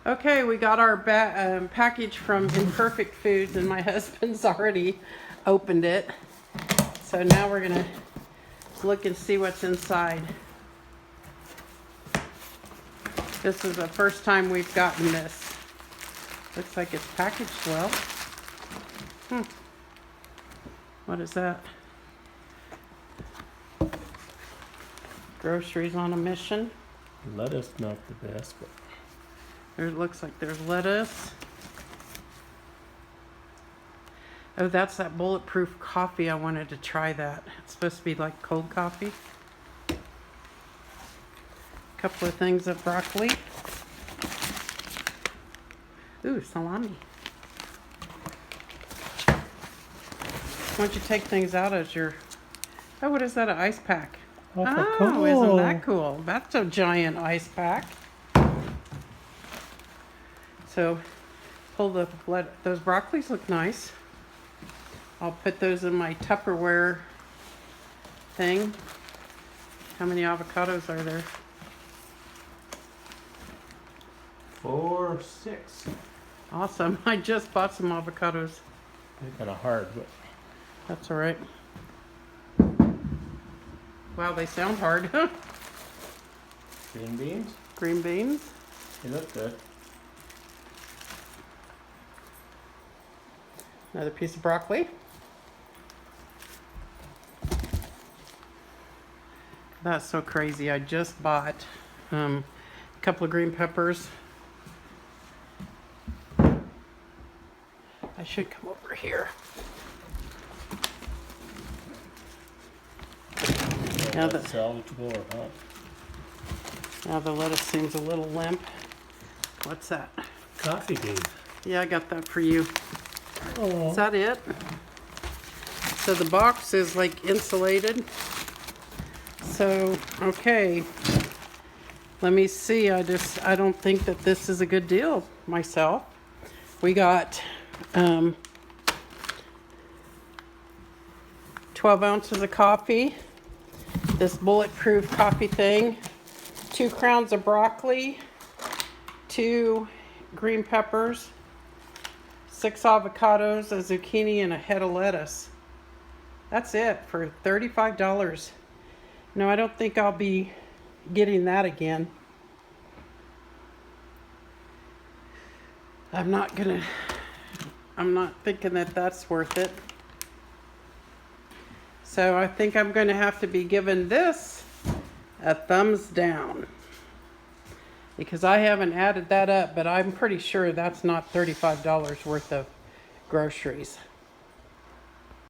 Okay, we got our package from Imperfect Foods, and my husband's already opened it. So now we're gonna look and see what's inside. This is the first time we've gotten this. Looks like it's packaged well. What is that? Groceries on a mission. Lettuce, not the best, but There looks like there's lettuce. Oh, that's that bulletproof coffee. I wanted to try that. It's supposed to be like cold coffee. A couple of things of broccoli. Ooh, salami. Why don't you take things out as your... Oh, what is that, an ice pack? oh, Oh, isn't that cool? That's a giant ice pack. So, those broccolis look nice. I'll put those in my Tupperware thing. How many avocados are there? 4, 6. Awesome. I just bought some avocados. They're kind of hard, but That's all right. Wow, they sound hard. green beans. Green beans. They look good. Another piece of broccoli. That's so crazy. I just bought a couple of green peppers. I should come over here. Yeah, That's salvageable or not? Now the lettuce seems a little limp. What's that? Coffee bean. Yeah, I got that for you. Oh. Is that it? So the box is like insulated. So, okay. Let me see. I don't think that this is a good deal myself. We got 12 ounces of coffee. This bulletproof coffee thing. 2 crowns of broccoli. 2 green peppers. 6 avocados, a zucchini, and a head of lettuce. That's it for $35. No, I don't think I'll be getting that again. I'm not thinking that that's worth it. So I think I'm going to have to be giving this a thumbs down. Because I haven't added that up, but I'm pretty sure that's not $35 worth of groceries.